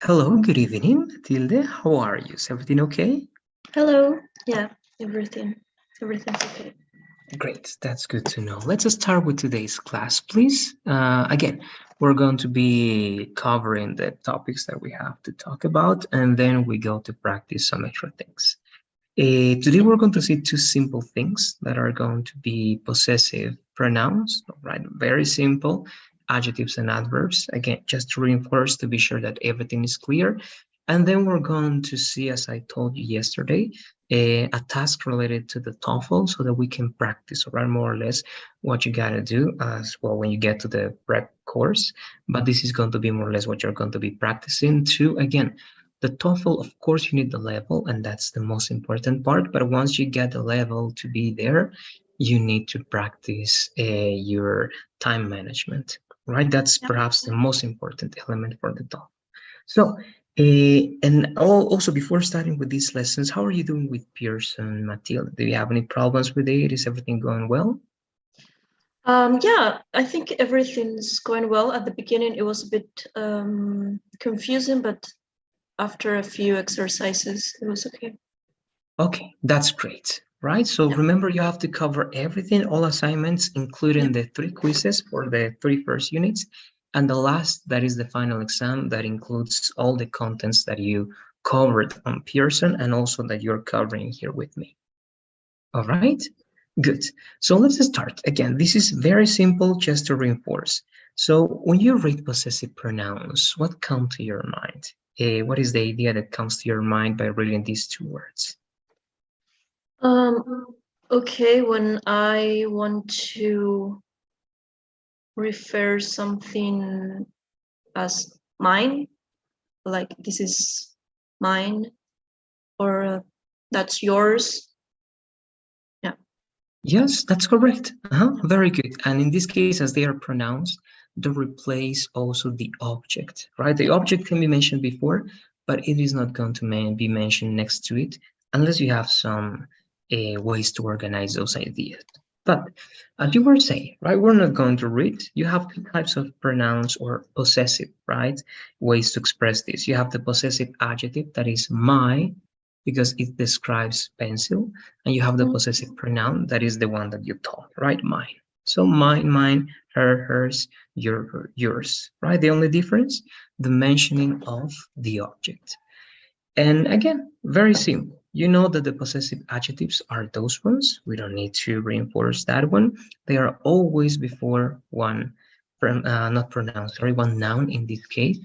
Hello, good evening, Matilde. How are you? Is everything okay? Hello. Yeah, everything's okay. Great, that's good to know. Let's start with today's class, please. Again, we're going to be covering the topics that we have to talk about, and then we go to practice some extra things. Today, we're going to see two simple things that are going to be possessive pronouns, right? Very simple, adjectives and adverbs. Again, just to reinforce to be sure that everything is clear. And then we're going to see, as I told you yesterday, a task related to the TOEFL so that we can practice, right, more or less what you got to do as well when you get to the prep course. But this is going to be more or less what you're going to be practicing to, again, the TOEFL, of course, you need the level, and that's the most important part. But once you get the level to be there, you need to practice your time management, right? That's perhaps the most important element for the TOEFL. So, and also before starting with these lessons, how are you doing with Pearson, Matilda? Do you have any problems with it? Is everything going well? Yeah, I think everything's going well. At the beginning, it was a bit confusing, but after a few exercises, it was okay. Okay, that's great, right? So remember, you have to cover everything, all assignments, including the 3 quizzes for the 3 first units. And the last, that is the final exam that includes all the contents that you covered on Pearson and also that you're covering here with me. All right, good. So let's start. Again, this is very simple, just to reinforce. So when you read possessive pronouns, what comes to your mind? What is the idea that comes to your mind by reading these 2 words? Okay, when I want to refer something as mine, like this is mine, or that's yours. Yeah. Yes, that's correct. Very good. And in this case, as they are pronounced, they replace also the object, right? The object can be mentioned before, but it is not going to be mentioned next to it unless you have some ways to organize those ideas. But as you were saying, right, we're not going to read. You have 2 types of pronouns or possessive, right? Ways to express this. You have the possessive adjective that is my, because it describes pencil, and you have the possessive pronoun that is the one that you taught, right? Mine. So mine, her, hers, yours, right? The only difference, the mentioning of the object. And again, very simple. You know that the possessive adjectives are those ones. We don't need to reinforce that one. They are always before one, not pronounced, sorry, one noun in this case.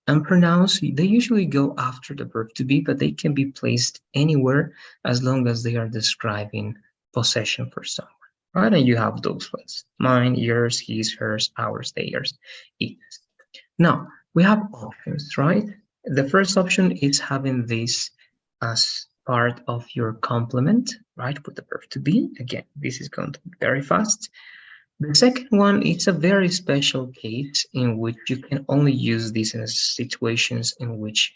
And pronouns, they usually go after the verb to be, but they can be placed anywhere as long as they are describing possession for someone, right? And you have those ones: mine, yours, his, hers, ours, theirs, it. Now, we have options, right? The first option is having this as part of your complement, right? With the verb to be. Again, this is going to be very fast. The second one is a very special case in which you can only use this in situations in which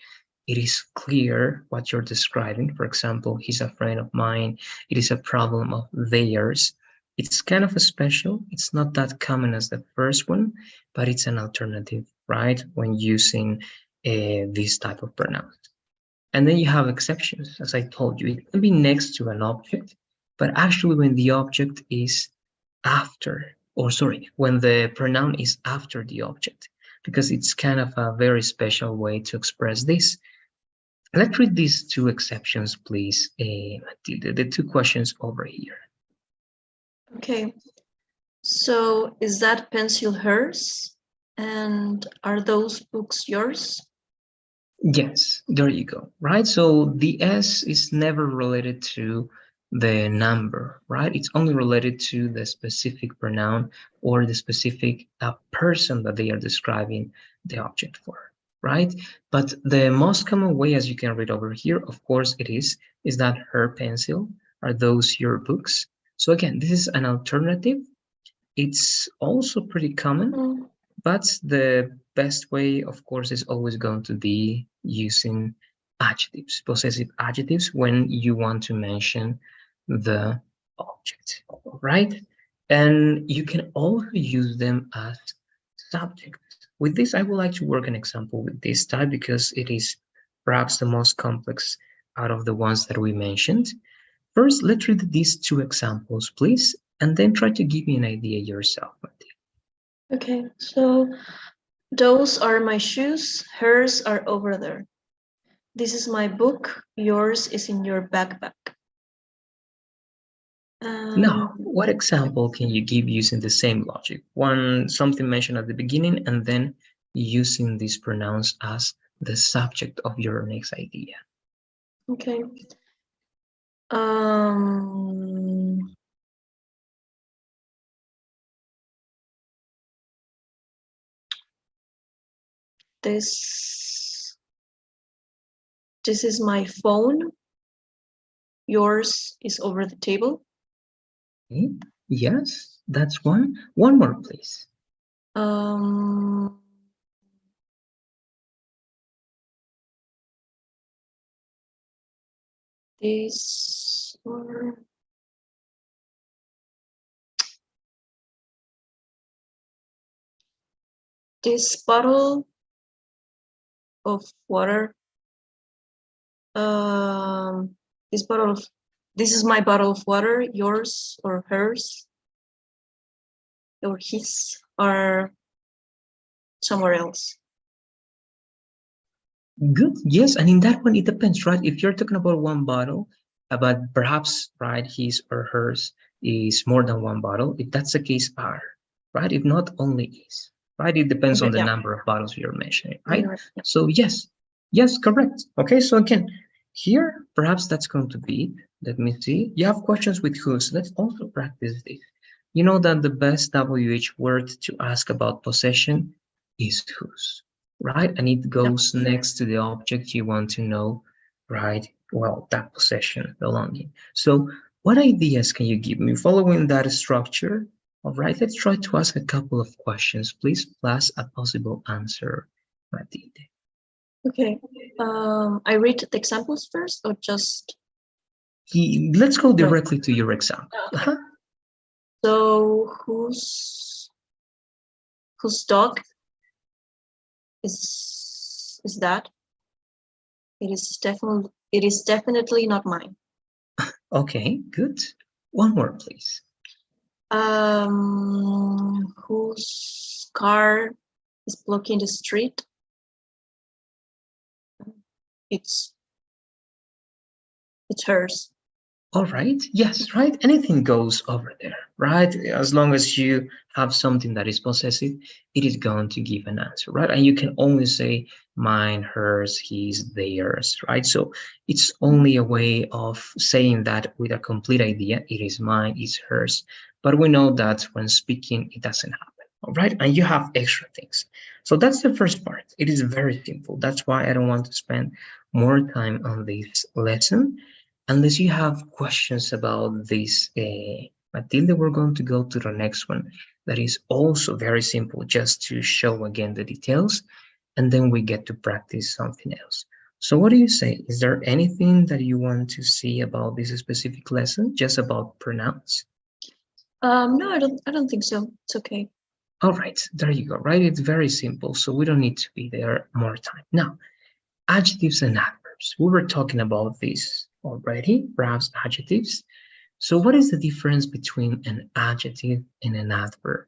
it is clear what you're describing. For example, he's a friend of mine. It is a problem of theirs. It's kind of a special. It's not that common as the first one, but it's an alternative, right? When using this type of pronouns. And then you have exceptions. As I told you, it can be next to an object, but actually when the object is after, or sorry, when the pronoun is after the object, because it's kind of a very special way to express this. Let's read these 2 exceptions, please, Matilde, the 2 questions over here. Okay. So is that pencil hers? And are those books yours? Yes, there you go, right? So the S is never related to the number, right? It's only related to the specific pronoun or the specific person that they are describing the object for, right? But the most common way, as you can read over here, of course it is that her pencil, are those your books? So again, this is an alternative. It's also pretty common, but the best way, of course, is always going to be using adjectives, possessive adjectives, when you want to mention the object, right? And you can also use them as subjects, with this, I would like to work an example with this type because it is perhaps the most complex out of the ones that we mentioned. First, let's read these two examples, please, and then try to give me an idea yourself, Matilda. Okay, so those are my shoes, hers are over there. This is my book, yours is in your backpack. Now, what example can you give using the same logic? One, something mentioned at the beginning, and then using this pronouns as the subject of your next idea. Okay. This is my phone. Yours is over the table. Okay. Yes, that's one. One more, please. This or this bottle of water. This is my bottle of water, yours or hers or his or somewhere else. Good. Yes, and in that one, it depends, right? If you're talking about one bottle, but perhaps, right, his or hers is more than one bottle. If that's the case, are, right? If not, only is, right? It depends on the number of bottles you're mentioning, right? Yeah. So yes, yes, correct. Okay, so again, here, perhaps that's going to be, let me see. You have questions with whose. Let's also practice this. You know that the best WH word to ask about possession is whose, right? And it goes next to the object you want to know, right? Well, that possession, belonging. So what ideas can you give me following that structure? All right, let's try to ask a couple of questions, please, plus a possible answer, Matilde. Okay. I read the examples first or just... Let's go directly to your example. Okay. So whose dog is that? It is definitely not mine. Okay, good. One more, please. Whose car is blocking the street? It's hers. All right. Yes, right. Anything goes over there, right? As long as you have something that is possessive, it is going to give an answer, right? And you can only say mine, hers, his, theirs, right? So it's only a way of saying that with a complete idea. It is mine, it's hers. But we know that when speaking, it doesn't happen, all right? And you have extra things. So that's the first part. It is very simple. That's why I don't want to spend more time on this lesson. Unless you have questions about this, Matilda, we're going to go to the next one. That is also very simple, just to show again the details, and then we get to practice something else. So what do you say? Is there anything that you want to see about this specific lesson, just about pronouns? No, I don't think so. It's okay. All right, there you go, right? It's very simple, so we don't need to be there more time. Now, adjectives and adverbs. We were talking about this already, perhaps adjectives. So what is the difference between an adjective and an adverb?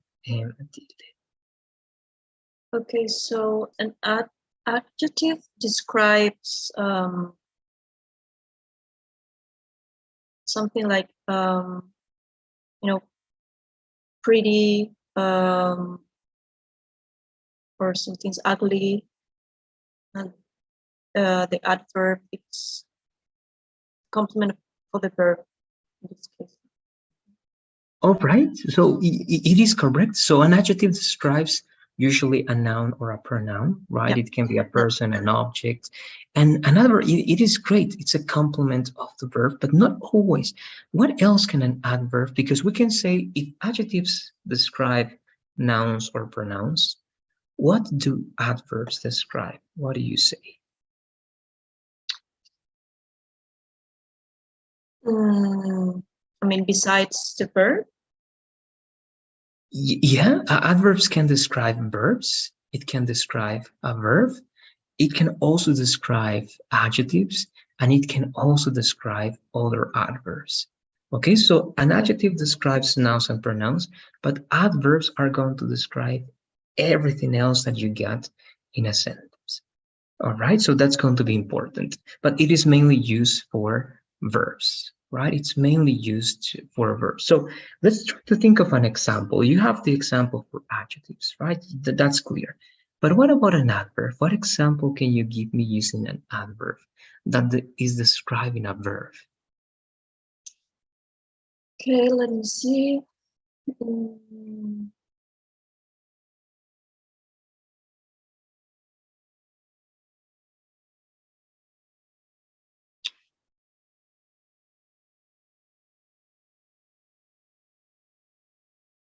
Okay, so an adjective describes something like pretty, or something's ugly, and the adverb is complement for the verb in this case. All right, so it is correct. So an adjective describes usually a noun or a pronoun, right? Yeah. It can be a person, an object, and another. It is great. It's a complement of the verb, but not always. What else can an adverb? Because we can say if adjectives describe nouns or pronouns, what do adverbs describe? What do you say? I mean, besides the verb? Yeah, adverbs can describe verbs. it can describe a verb, it can also describe adjectives, and it can also describe other adverbs. Okay, so an adjective describes nouns and pronouns, but adverbs are going to describe everything else that you get in a sentence. All right, so that's going to be important, but it is mainly used for verbs, right? It's mainly used for verbs. So let's try to think of an example. You have the example for adjectives, right? That's clear. But what about an adverb? What example can you give me using an adverb that is describing a verb? Okay, let me see. Mm,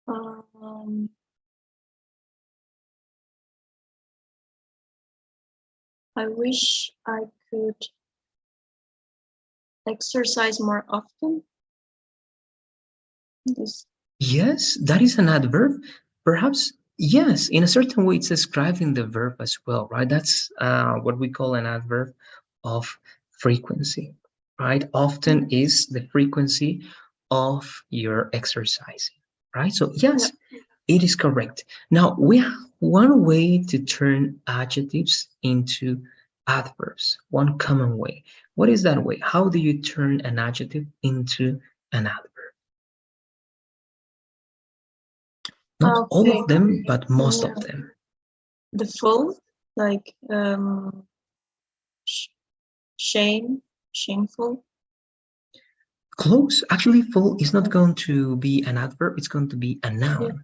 um, I wish I could exercise more often. This. Yes, that is an adverb. Perhaps, yes, in a certain way, it's describing the verb as well, right? That's what we call an adverb of frequency, right? Often is the frequency of your exercising, right? So, yes, it is correct. Now, we have one way to turn adjectives into adverbs, one common way. What is that way? How do you turn an adjective into an adverb? Not all Okay. of them, but most Yeah. of them. The full, like shameful. Close. Actually, full is not going to be an adverb, it's going to be a noun. Yeah.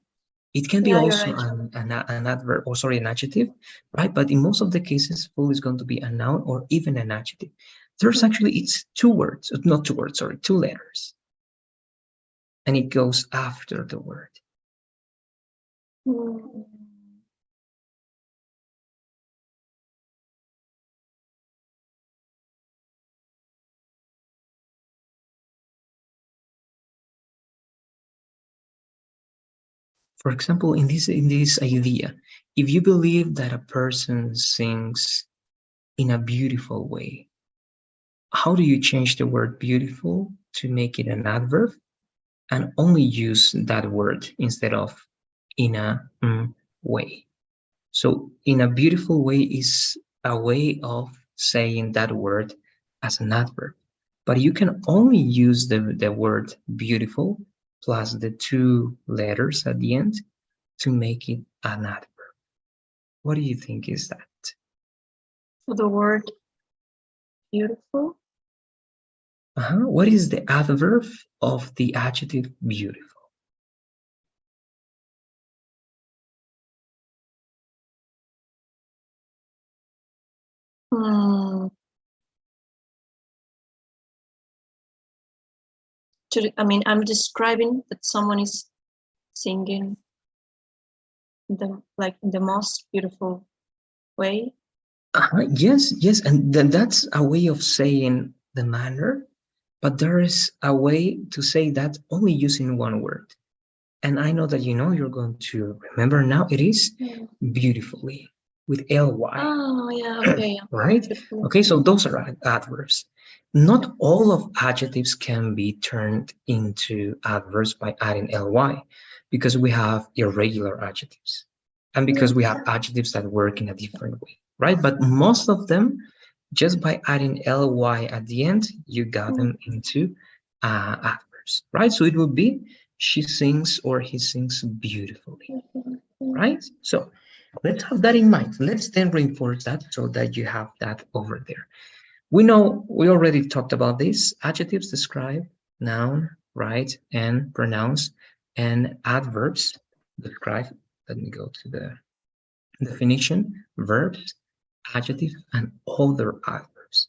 It can be Yeah, you're also right. an adverb, or sorry, an adjective, right? But in most of the cases, full is going to be a noun or even an adjective. There's actually, it's two words, not two words, sorry, two letters. And it goes after the word. Mm. For example, in this idea, if you believe that a person sings in a beautiful way, how do you change the word beautiful to make it an adverb and only use that word instead of in a way? So in a beautiful way is a way of saying that word as an adverb, but you can only use the word beautiful plus the two letters at the end to make it an adverb. What do you think is that? For the word beautiful. What is the adverb of the adjective beautiful? I mean, I'm describing that someone is singing in the most beautiful way. Yes, yes, and then that's a way of saying the manner, but there is a way to say that only using one word. And I know that you know you're going to remember now. It is beautifully with ly. Oh, yeah, okay. Right? Okay, so those are adverbs. Not all of adjectives can be turned into adverbs by adding ly, because we have irregular adjectives and because we have adjectives that work in a different way, right? But most of them, just by adding ly at the end, you got them into adverbs, right? So it would be she sings or he sings beautifully, right? So let's have that in mind. Let's then reinforce that so that you have that over there. We know, we already talked about this. Adjectives describe noun, right, and pronouns, and adverbs describe, let me go to the definition, verbs, adjectives, and other adverbs.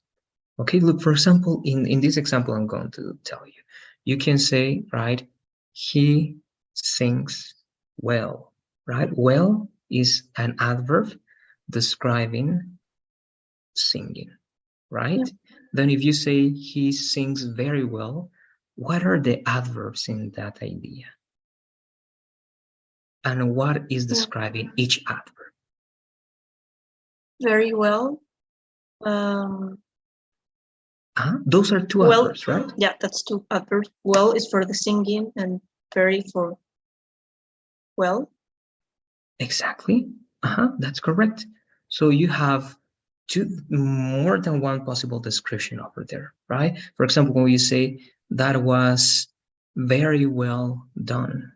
Okay, look, for example, in this example I'm going to tell you, you can say, right, he sings well, right? Well is an adverb describing singing, right? Then if you say he sings very well, what are the adverbs in that idea? And what is describing each adverb? very well. Those are two Well, adverbs, right? yeah, that's two adverbs. Well is for the singing and very for well. Exactly. That's correct. So you have more than one possible description over there, right? For example, when you say that was very well done,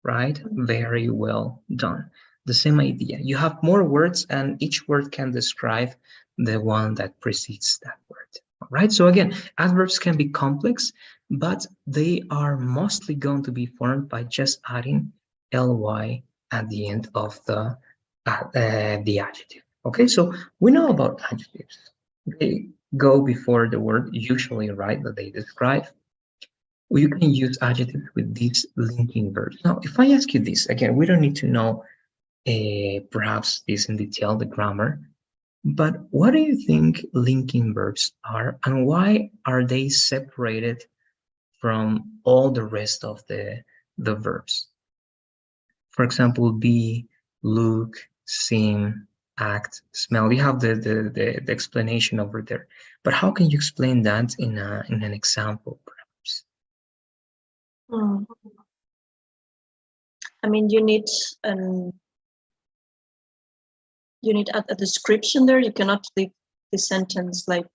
right? Very well done. The same idea. You have more words, and each word can describe the one that precedes that word. Right? So again, adverbs can be complex, but they are mostly going to be formed by just adding ly at the end of the adjective. Okay, so we know about adjectives. They go before the word usually, right, that they describe. You can use adjectives with these linking verbs. Now, if I ask you this, again, we don't need to know perhaps this in detail, the grammar, but what do you think linking verbs are, and why are they separated from all the rest of the verbs? For example, be, look, seem, act, smell. You have the explanation over there. But how can you explain that in an example, perhaps? I mean, you need a description there. You cannot leave the sentence like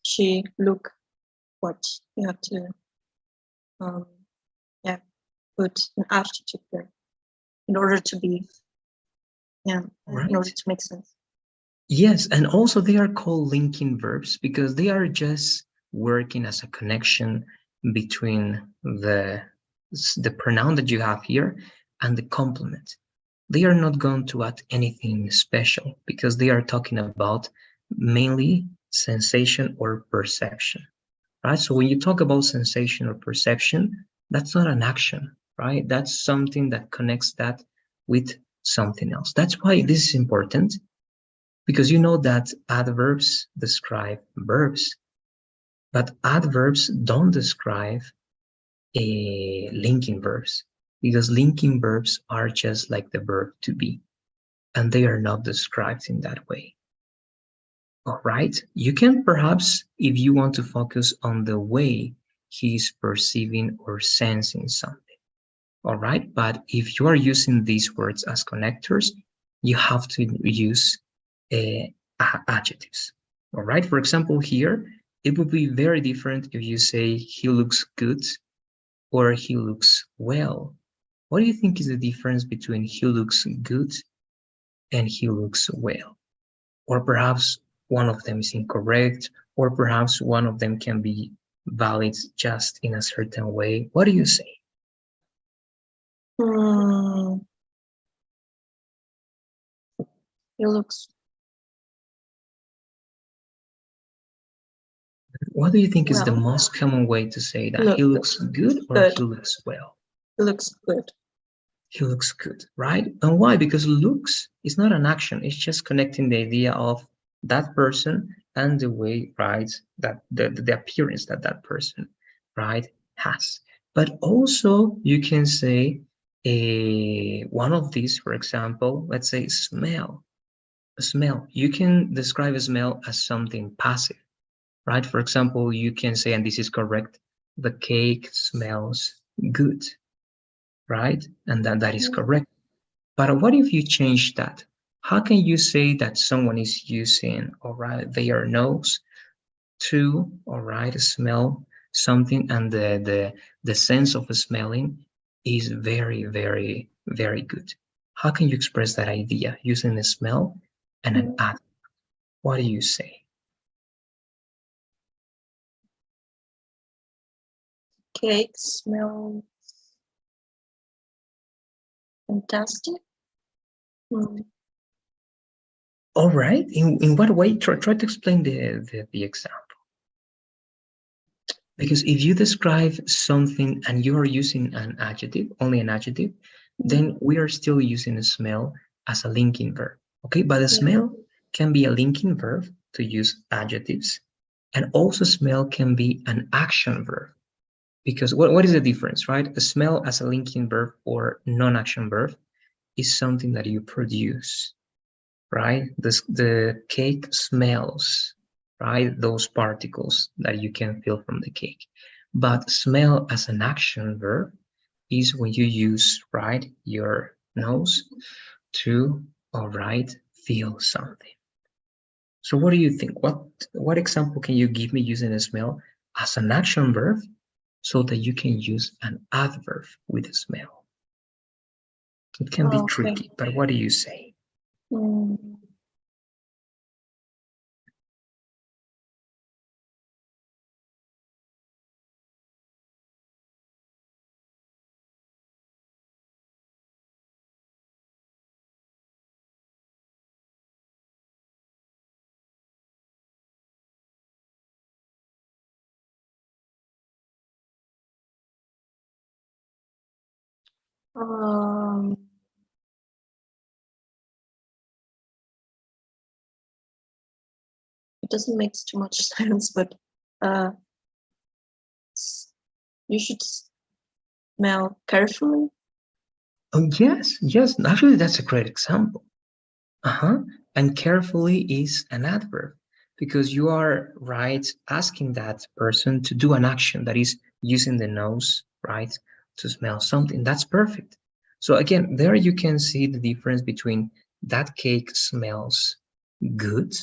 she look what. You have to put an adjective there in order to be in order to make sense. Yes, and also they are called linking verbs because they are just working as a connection between the pronoun that you have here and the complement. They are not going to add anything special because they are talking about mainly sensation or perception, right? So when you talk about sensation or perception, that's not an action, right? That's something that connects that with something else. That's why this is important, because you know that adverbs describe verbs, but adverbs don't describe linking verbs, because linking verbs are just like the verb to be, and they are not described in that way. All right, you can perhaps, if you want to focus on the way he's perceiving or sensing something, all right? But if you are using these words as connectors, you have to use adjectives, all right? For example, here, it would be very different if you say he looks good or he looks well. What do you think is the difference between he looks good and he looks well? Or perhaps one of them is incorrect, or perhaps one of them can be valid just in a certain way. What do you say? He looks. What do you think is the most common way to say that? He looks good or he looks well? He looks good. He looks good, right? And why? Because looks is not an action. It's just connecting the idea of that person and the way, right, that the appearance that that person, right, has. But also you can say one of these, for example, let's say smell. A smell. You can describe a smell as something passive, right? For example, you can say, and this is correct, the cake smells good, right? And that is correct. But what if you change that? How can you say that someone is using, all right, their nose to, all right, smell something, and the sense of smelling is very, very, very good? How can you express that idea using a smell and an adjective? What do you say? Cake smells fantastic. All right. In what way? Try to explain the example. Because if you describe something and you are using an adjective, only an adjective, then we are still using a smell as a linking verb. Okay, but a smell can be a linking verb to use adjectives, and also smell can be an action verb. Because what is the difference, right? A smell as a linking verb or non-action verb is something that you produce. right? The cake smells, right? Those particles that you can feel from the cake. But smell as an action verb is when you use, right, your nose to, all right, feel something. So what do you think? What example can you give me using a smell as an action verb so that you can use an adverb with a smell? It can be tricky, but what do you say? It doesn't make too much sense, but you should smell carefully. Oh, yes, yes. Actually, that's a great example. And carefully is an adverb because you are, right, asking that person to do an action that is using the nose, right, to smell something. That's perfect. So again, there you can see the difference between that cake smells good,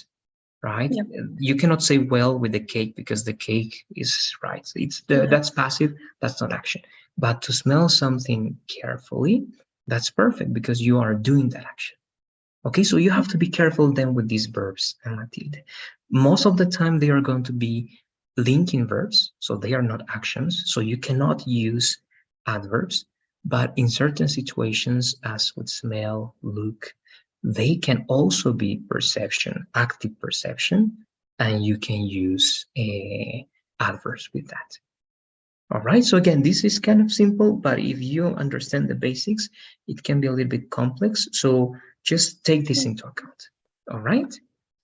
right? Yeah. You cannot say well with the cake because the cake is, right, that's passive, that's not action. But to smell something carefully, that's perfect because you are doing that action. Okay, so you have to be careful then with these verbs, Matilde. Most of the time they are going to be linking verbs, so they are not actions, so you cannot use adverbs, but in certain situations, as with smell, look, they can also be perception, active perception, and you can use adverbs with that. All right, so again, this is kind of simple, but if you understand the basics, it can be a little bit complex. So just take this into account. All right,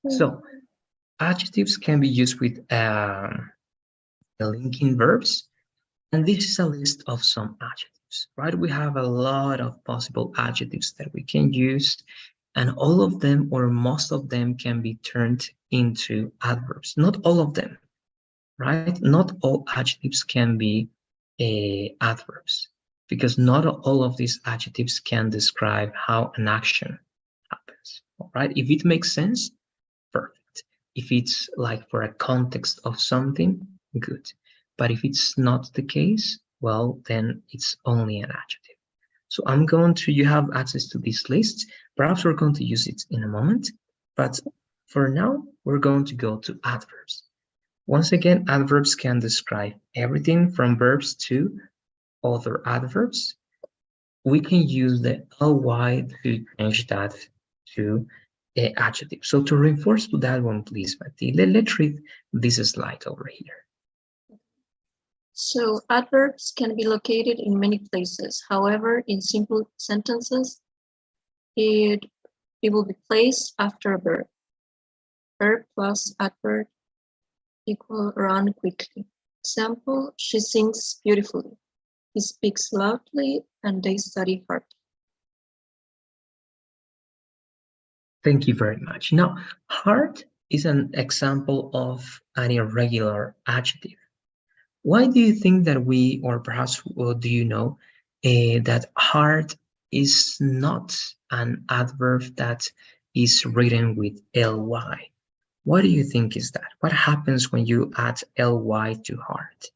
so adjectives can be used with the linking verbs, and this is a list of some adjectives, right? We have a lot of possible adjectives that we can use, and all of them or most of them can be turned into adverbs. Not all of them, right? Not all adjectives can be adverbs because not all of these adjectives can describe how an action happens, all right? If it makes sense, perfect. If it's like for a context of something, good. But if it's not the case, well, then it's only an adjective. So I'm going to, you have access to this list. Perhaps we're going to use it in a moment, but for now, we're going to go to adverbs. Once again, adverbs can describe everything from verbs to other adverbs. We can use the ly to change that to an adjective. So to reinforce to that one, please, Matilde, let's read this slide over here. So adverbs can be located in many places. However, in simple sentences, it will be placed after a verb. Verb plus adverb equal run quickly. Example, she sings beautifully. He speaks loudly and they study hard. Thank you very much. Now, hard is an example of an irregular adjective. Why do you think that we, or perhaps do you know, that hard is not an adverb that is written with ly? What do you think is that? What happens when you add ly to hard?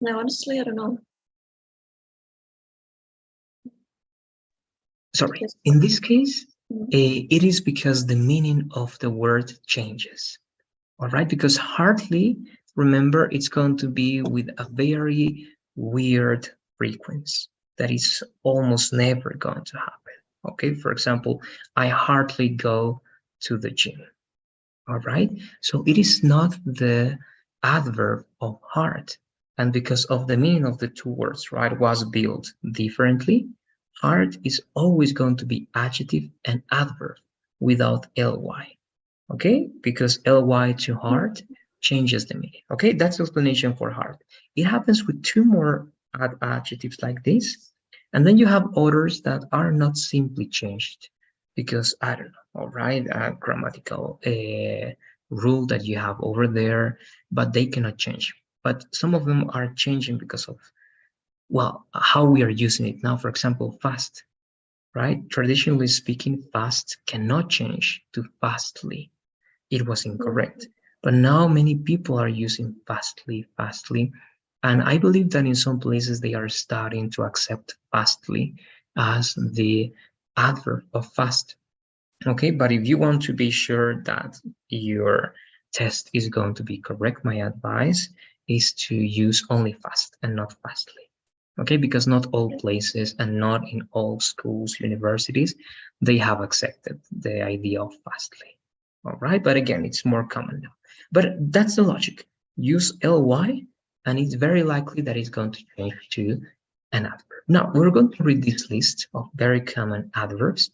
No, honestly, I don't know. Sorry, in this case, it is because the meaning of the word changes. All right, because hardly, remember, it's going to be with a very weird frequency that is almost never going to happen. Okay, for example, I hardly go to the gym. All right, so it is not the adverb of hard, and because of the meaning of the two words, right, was built differently, hard is always going to be adjective and adverb without ly. Okay, because ly to hard changes the meaning. Okay, that's the explanation for hard. It happens with two more adjectives like this, and then you have others that are not simply changed because I don't know, all right, a grammatical rule that you have over there, but they cannot change. But some of them are changing because of, well, how we are using it now. For example, fast, right? Traditionally speaking, fast cannot change to fastly. It was incorrect. But now many people are using fastly, fastly. And I believe that in some places they are starting to accept fastly as the adverb of fast. Okay, but if you want to be sure that your test is going to be correct, my advice is to use only fast and not fastly. Okay, because not all places and not in all schools, universities, they have accepted the idea of fastly. All right, but again, it's more common now. But that's the logic. Use ly, and it's very likely that it's going to change to an adverb. Now, we're going to read this list of very common adverbs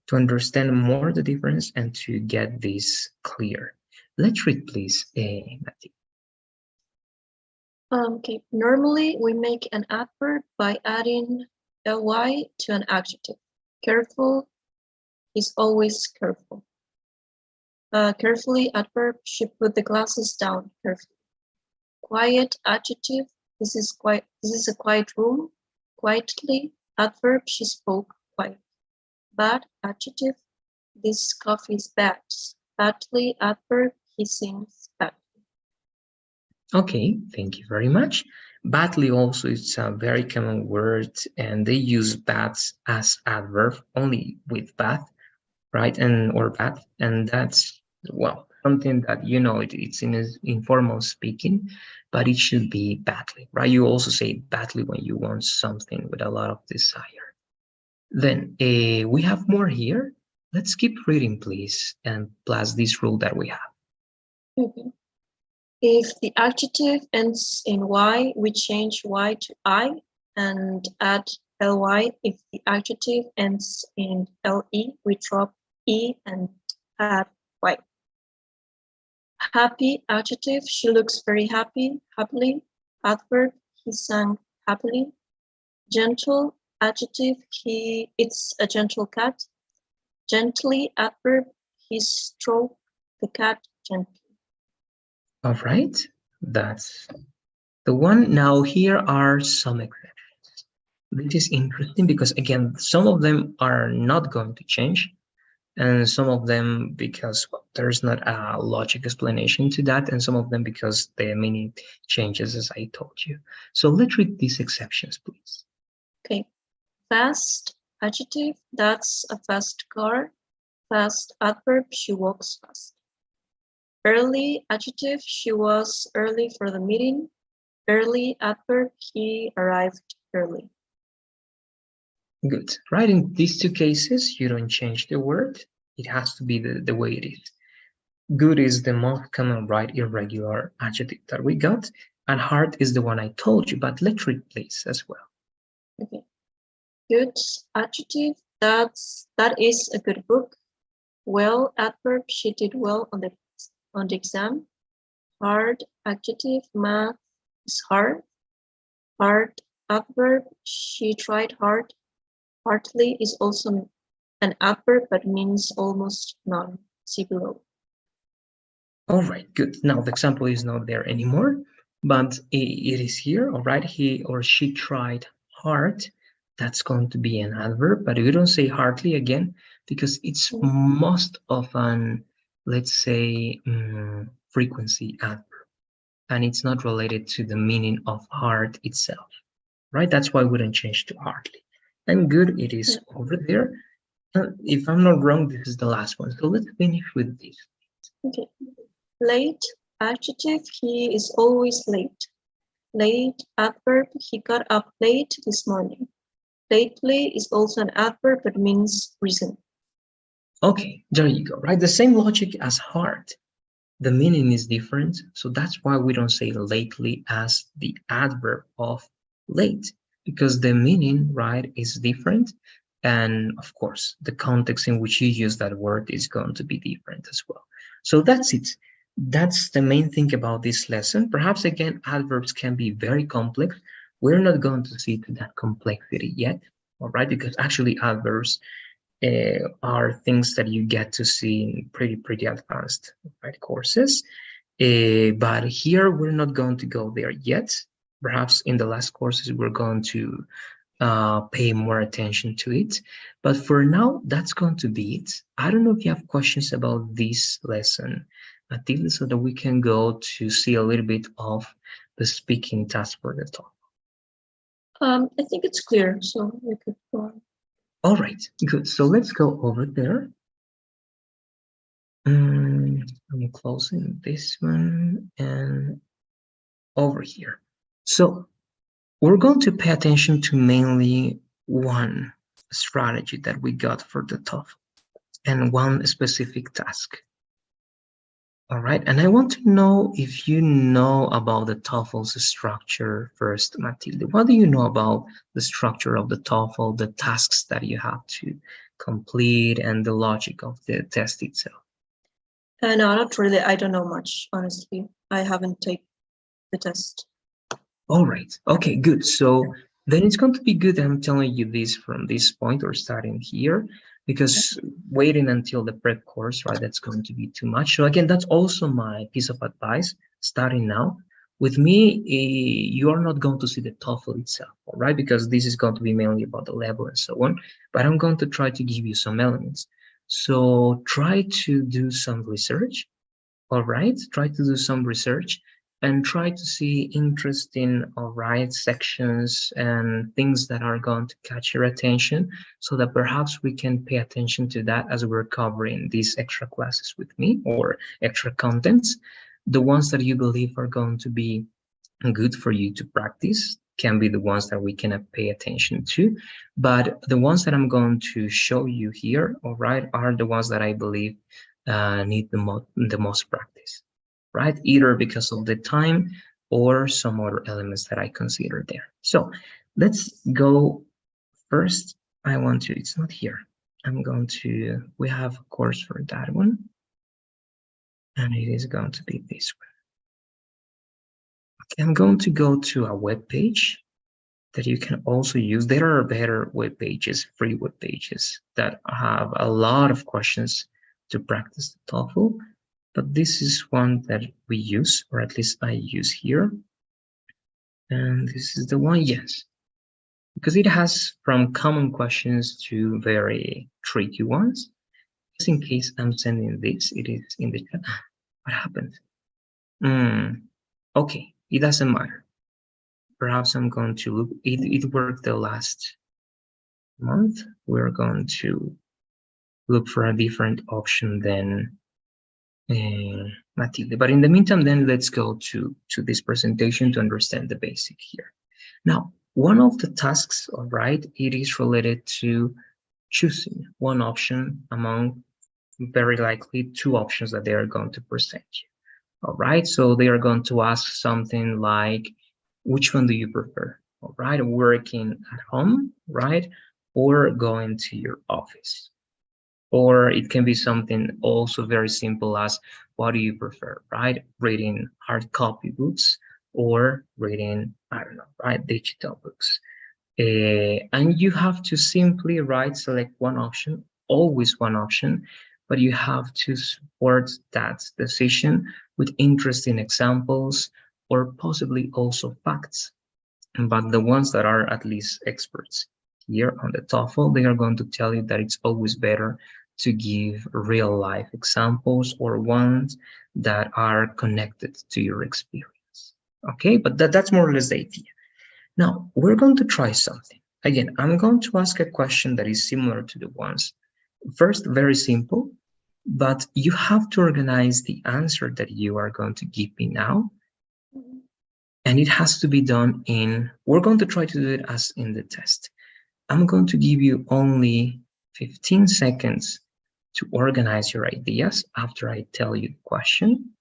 to understand more the difference and to get this clear. Let's read, please, Matthew. Okay, normally we make an adverb by adding ly to an adjective. Careful is always careful. Carefully adverb, she put the glasses down carefully. Quiet adjective, this is a quiet room. Quietly adverb, she spoke quiet. Bad adjective, this coffee is bad. Badly adverb, he sings badly. Okay, thank you very much. Badly also is a very common word, and they use bad as adverb only with bad, right? And or bad, and that's, well, something that it's in informal speaking, but it should be badly, right? You also say badly when you want something with a lot of desire. Then we have more here. Let's keep reading, please, and plus this rule that we have. Okay. If the adjective ends in y, we change y to I and add ly. If the adjective ends in le, we drop e and add y. Happy adjective, she looks very happy, happily. Adverb, he sang happily. Gentle adjective, it's a gentle cat. Gently adverb, he stroked the cat gently. All right, that's the one. Now here are some exceptions. This is interesting because again, some of them are not going to change, and some of them because there's not a logic explanation to that, and some of them because the meaning changes, as I told you. So let's read these exceptions, please. Okay, fast adjective, that's a fast car. Fast adverb, she walks fast. Early adjective, she was early for the meeting. Early adverb, he arrived early. Good. Right, in these two cases, you don't change the word. It has to be the way it is. Good is the most common, right, irregular adjective that we got, and hard is the one I told you, but let's read please as well. Okay. Good adjective, that is a good book. Well adverb, she did well on the exam. Hard adjective, math is hard. Hard adverb, she tried hard. Hardly is also an adverb but means almost none. See below. All right, good. Now the example is not there anymore, but it is here. All right, he or she tried hard. That's going to be an adverb, but we don't say hardly again because it's most often, let's say, frequency adverb, and it's not related to the meaning of hard itself, right? That's why we don't change to hardly. And good, it is over there. If I'm not wrong, this is the last one. So let's finish with this. Okay. Late adjective, he is always late. Late adverb, he got up late this morning. Lately is also an adverb but means recent. Okay, there you go, right? The same logic as hard. The meaning is different, so that's why we don't say lately as the adverb of late, because the meaning, right, is different. And of course, the context in which you use that word is going to be different as well. So that's it. that's the main thing about this lesson. Perhaps again, adverbs can be very complex. We're not going to see to that complexity yet, all right? Because actually adverbs are things that you get to see in pretty advanced, right, courses. But here we're not going to go there yet. Perhaps in the last courses we're going to pay more attention to it. But for now, that's going to be it. I don't know if you have questions about this lesson, Matilda, so that we can go to see a little bit of the speaking task for the talk. I think it's clear, so we could go on. All right, good. So let's go over there. I'm closing this one and over here. So we're going to pay attention to mainly one strategy that we got for the TOEFL and one specific task. All right, and I want to know if you know about the TOEFL's structure first, Matilde. What do you know about the structure of the TOEFL, the tasks that you have to complete, and the logic of the test itself? No, not really. I don't know much, honestly. I haven't taken the test. All right. Okay, good. So then it's going to be good I'm telling you this from this point or starting here, because waiting until the prep course, right, that's going to be too much. So again, that's also my piece of advice, starting now. With me, you are not going to see the TOEFL itself, all right, because this is going to be mainly about the level and so on, but I'm going to try to give you some elements. So try to do some research, all right, try to do some research and try to see interesting, all right, sections and things that are going to catch your attention so that perhaps we can pay attention to that as we're covering these extra classes with me or extra contents. The ones that you believe are going to be good for you to practice can be the ones that we can pay attention to, but the ones that I'm going to show you here, all right, are the ones that I believe need the most practice, right? Either because of the time or some other elements that I consider there. So let's go first. I want to, it's not here. I'm going to, we have a course for that one, and it is going to be this one. Okay, I'm going to go to a web page that you can also use. There are better web pages, free web pages that have a lot of questions to practice the TOEFL, but this is one that we use, or at least I use here. And this is the one, yes, because it has from common questions to very tricky ones. Just in case I'm sending this, it is in the chat. What happened? Okay, it doesn't matter. Perhaps I'm going to look, it worked the last month. We're going to look for a different option than Matilde. But in the meantime, then let's go to this presentation to understand the basic here. Now, one of the tasks, all right, it is related to choosing one option among very likely two options that they are going to present you. All right, so they are going to ask something like, which one do you prefer? All right, working at home, right, or going to your office? Or it can be something also very simple as, what do you prefer, right? Reading hard copy books or reading, I don't know, right, digital books. And you have to simply, right, select one option, always one option, but you have to support that decision with interesting examples or possibly also facts. But the ones that are at least experts here on the TOEFL, they are going to tell you that it's always better to give real life examples or ones that are connected to your experience. Okay, but that's more or less the idea. Now, we're going to try something. Again, I'm going to ask a question that is similar to the ones. First, very simple, but you have to organize the answer that you are going to give me now. And it has to be done in, we're going to try to do it as in the test. I'm going to give you only 15 seconds to organize your ideas after I tell you the question.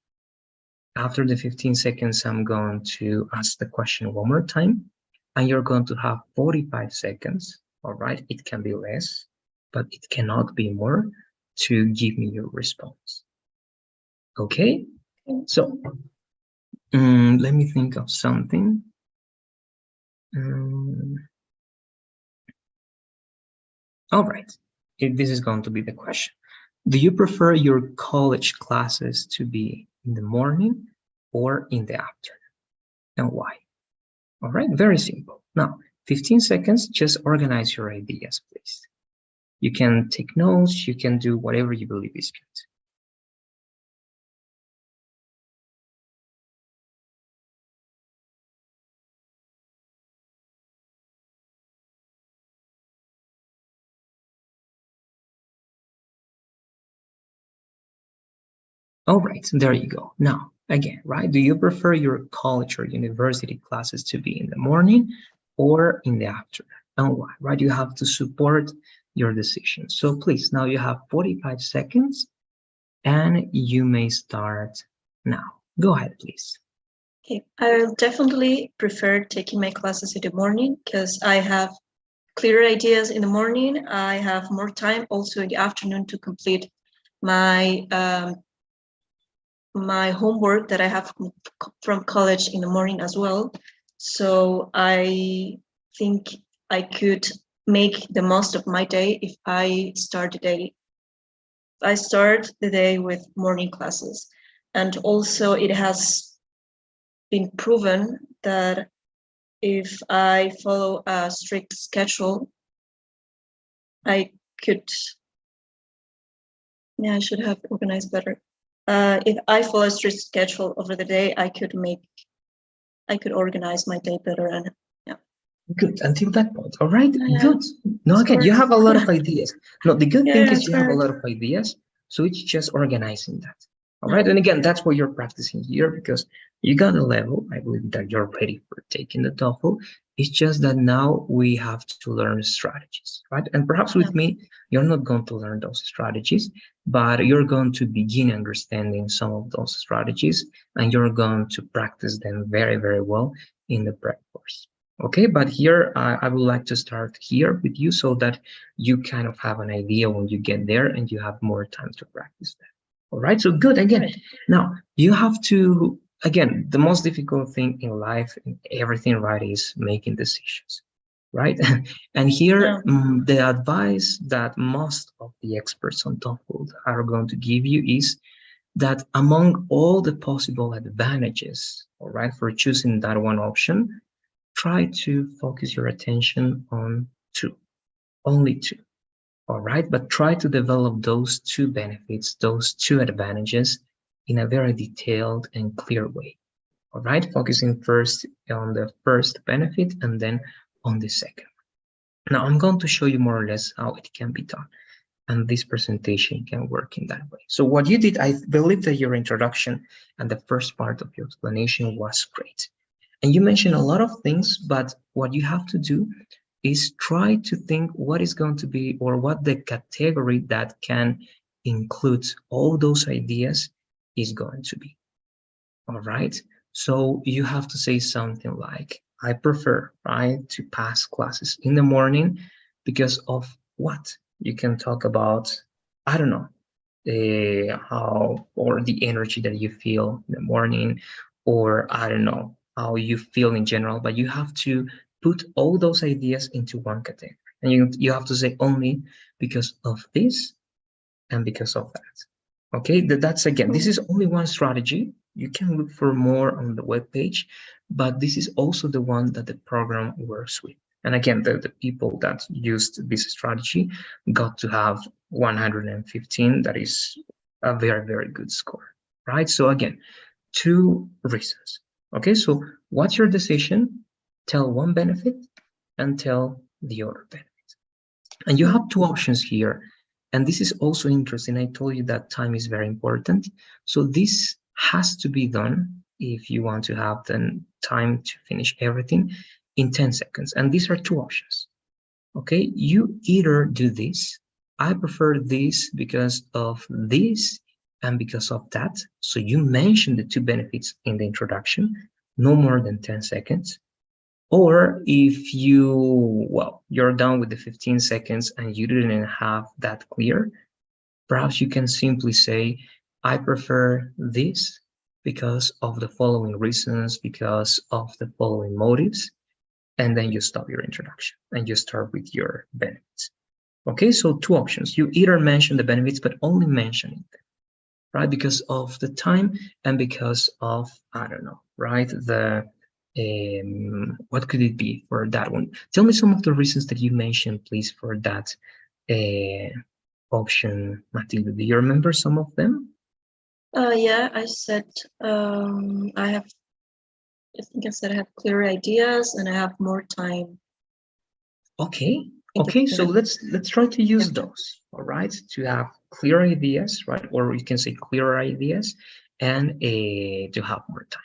After the 15 seconds, I'm going to ask the question one more time, and you're going to have 45 seconds, all right? It can be less, but it cannot be more, to give me your response. Okay? So let me think of something. All right, this is going to be the question. Do you prefer your college classes to be in the morning or in the afternoon, and why? All right, very simple. Now, 15 seconds, just organize your ideas, please. You can take notes, you can do whatever you believe is good. All right, there you go. Now, again, right? Do you prefer your college or university classes to be in the morning or in the afternoon? And why, right? You have to support your decision. So please, now you have 45 seconds and you may start now. Go ahead, please. Okay, I'll definitely prefer taking my classes in the morning because I have clearer ideas in the morning. I have more time also in the afternoon to complete my my homework that I have from college in the morning as well. So I think I could make the most of my day if I start the day with morning classes. And also it has been proven that if I follow a strict schedule, I could, I should have organized better. If I follow a strict schedule over the day, I could organize my day better. And yeah. Good, until that point. All right, good. No, again, you have a lot of ideas. No, the good thing is you have a lot of ideas, so it's just organizing that. All right, and again, that's what you're practicing here because you got a level. I believe that you're ready for taking the TOEFL. It's just that now we have to learn strategies, right? And perhaps with me, you're not going to learn those strategies, but you're going to begin understanding some of those strategies, and you're going to practice them very, very well in the prep course. Okay, but here I would like to start here with you so that you kind of have an idea when you get there and you have more time to practice that. All right, so good. Again, now you have to, again, the most difficult thing in life, in everything, right, is making decisions, right? And here, the advice that most of the experts on TOEFL are going to give you is that among all the possible advantages, all right, for choosing that one option, try to focus your attention on two, only two, all right? But try to develop those two benefits, those two advantages in a very detailed and clear way, all right? Focusing first on the first benefit and then on the second. Now, I'm going to show you more or less how it can be done. And this presentation can work in that way. So what you did, I believe that your introduction and the first part of your explanation was great. And you mentioned a lot of things, but what you have to do is try to think what is going to be or what the category that can include all those ideas is going to be. All right. So you have to say something like, I prefer, right, to pass classes in the morning because of what? You can talk about, I don't know, how or the energy that you feel in the morning, or I don't know, how you feel in general, but you have to put all those ideas into one category. And you have to say only because of this and because of that. Okay, that's again, this is only one strategy. You can look for more on the web page, but this is also the one that the program works with. And again, the people that used this strategy got to have 115. That is a very, very good score, right? So again, two reasons. Okay, so what's your decision? Tell one benefit and tell the other benefit. And you have two options here. And this is also interesting. I told you that time is very important. So this has to be done if you want to have the time to finish everything in 10 seconds. And these are two options. Okay, you either do this. I prefer this because of this and because of that. So you mention the two benefits in the introduction, no more than 10 seconds. Or if you, well, you're done with the 15 seconds and you didn't have that clear, perhaps you can simply say, I prefer this because of the following reasons, because of the following motives, and then you stop your introduction and you start with your benefits. Okay, so two options. You either mention the benefits, but only mentioning them, right? Because of the time and because of, I don't know, right? What could it be for that one? Tell me some of the reasons that you mentioned, please, for that option, Matilda. Do you remember some of them? Yeah, I said I think I said I have clearer ideas and I have more time. Okay, okay, so let's try to use those, all right, to have clear ideas, right? Or you can say clearer ideas and to have more time.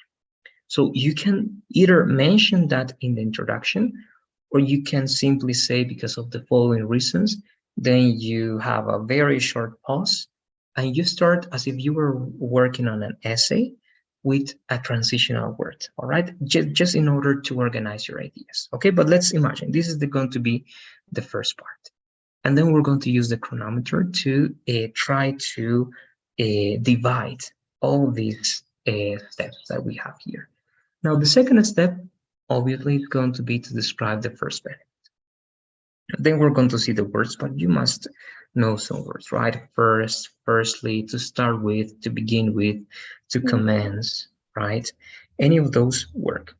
So you can either mention that in the introduction, or you can simply say because of the following reasons, then you have a very short pause and you start as if you were working on an essay with a transitional word, all right? Just in order to organize your ideas, okay? But let's imagine this is going to be the first part. And then we're going to use the chronometer to try to divide all these steps that we have here. Now, the second step, obviously, is going to be to describe the first benefit. Then we're going to see the words, but you must know some words, right? Firstly, to start with, to begin with, to commence, right? Any of those work.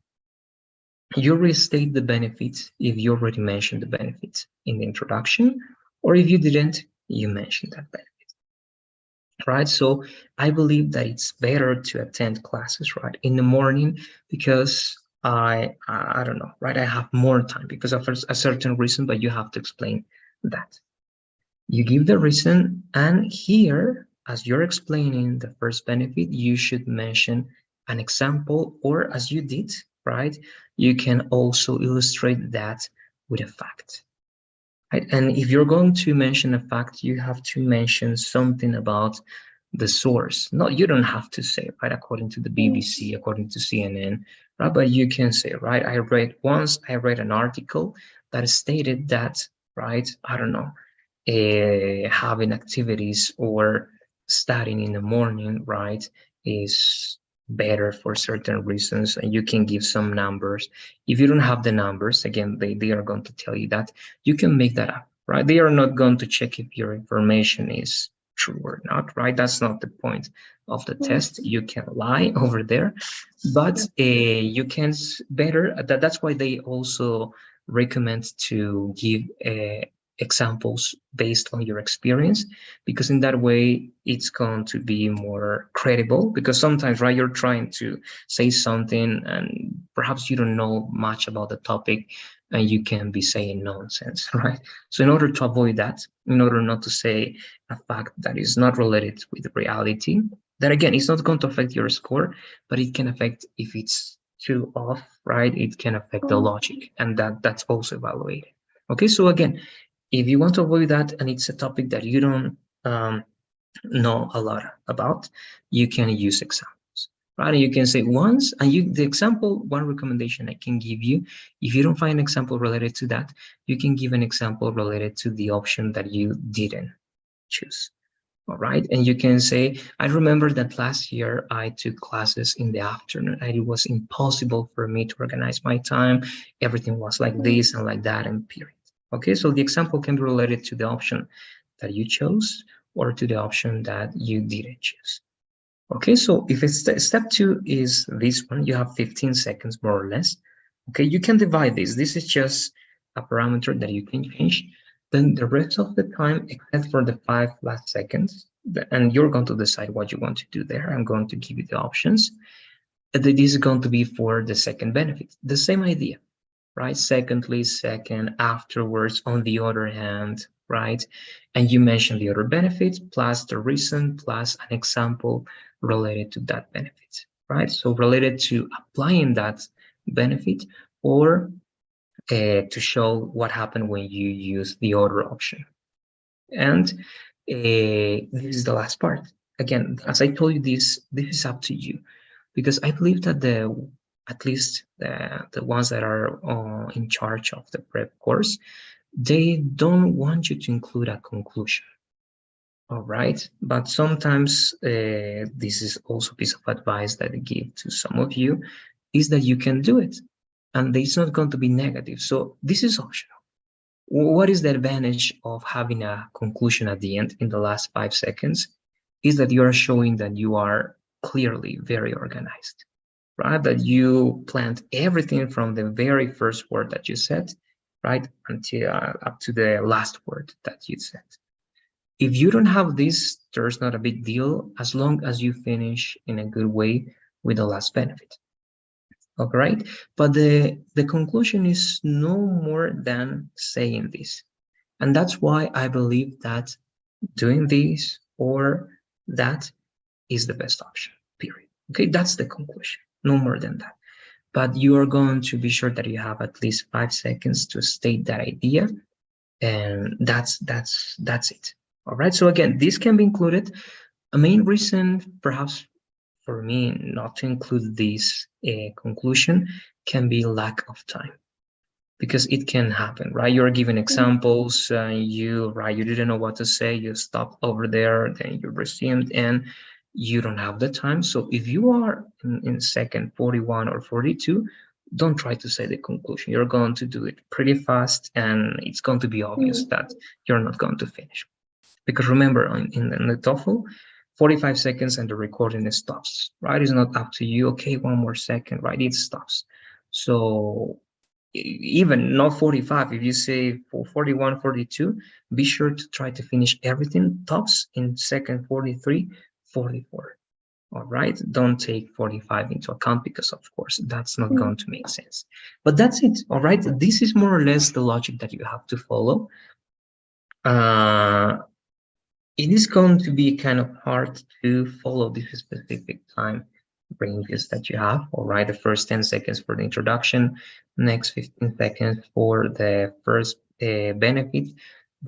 You restate the benefits if you already mentioned the benefits in the introduction, or if you didn't, you mentioned that benefit. Right, so I believe that it's better to attend classes right in the morning because I don't know, right, I have more time because of a certain reason, but you have to explain that. You give the reason, and here, as you're explaining the first benefit, you should mention an example, or as you did, right, you can also illustrate that with a fact. Right? And if you're going to mention a fact, you have to mention something about the source. No, you don't have to say, right, according to the BBC, according to CNN, right? But you can say, right, I read an article that stated that, right, I don't know, having activities or studying in the morning, right, is better for certain reasons, and you can give some numbers. If you don't have the numbers, again, they are going to tell you that you can make that up, right? They are not going to check if your information is true or not, right? That's not the point of the test. You can lie over there, but you can better, that's why they also recommend to give examples based on your experience, because in that way it's going to be more credible, because sometimes, right, you're trying to say something and perhaps you don't know much about the topic and you can be saying nonsense, right? So in order to avoid that, in order not to say a fact that is not related with reality, that again, it's not going to affect your score, but it can affect, if it's too off, right, it can affect the logic, and that's also evaluated. Okay, so again, if you want to avoid that and it's a topic that you don't know a lot about, you can use examples, right? And you can say once, and the example, one recommendation I can give you, if you don't find an example related to that, you can give an example related to the option that you didn't choose. All right, and you can say, I remember that last year I took classes in the afternoon and it was impossible for me to organize my time. Everything was like this and like that, and period. Okay, so the example can be related to the option that you chose or to the option that you didn't choose. Okay, so if it's step 2 is this one, you have 15 seconds more or less. Okay, you can divide this. This is just a parameter that you can change. Then the rest of the time, except for the 5 last seconds, and you're going to decide what you want to do there. I'm going to give you the options. This is going to be for the second benefit. The same idea, right? Secondly, second, afterwards, on the other hand, right? And you mention the other benefits plus the reason plus an example related to that benefit, right? So related to applying that benefit, or to show what happened when you use the other option. And this is the last part. Again, as I told you, this is up to you, because I believe that at least the ones that are in charge of the prep course, they don't want you to include a conclusion. All right, but sometimes this is also a piece of advice that I give to some of you, is that you can do it and it's not going to be negative. So this is optional. What is the advantage of having a conclusion at the end in the last 5 seconds? Is that you are showing that you are clearly very organized, right? That you planned everything from the very first word that you said, right, until up to the last word that you said. If you don't have this, there's not a big deal as long as you finish in a good way with the last benefit. All right, but the conclusion is no more than saying this, and that's why I believe that doing this or that is the best option, period. Okay, that's the conclusion, no more than that. But you are going to be sure that you have at least 5 seconds to state that idea, and that's it. All right, so again, this can be included. A main reason perhaps for me not to include this conclusion can be lack of time, because it can happen, right? You're giving examples, you didn't know what to say, you stopped over there, then you resumed, and you don't have the time. So if you are in second 41 or 42, don't try to say the conclusion. You're going to do it pretty fast, and it's going to be obvious that you're not going to finish. Because remember, in the TOEFL, 45 seconds and the recording stops, right? It's not up to you. Okay, one more second, right? It stops. So even not 45, if you say for 41, 42, be sure to try to finish everything tops in second 43, 44. All right, don't take 45 into account, because of course that's not going to make sense. But that's it. All right, this is more or less the logic that you have to follow. It is going to be kind of hard to follow this specific time ranges that you have. All right, the first 10 seconds for the introduction, next 15 seconds for the first benefit.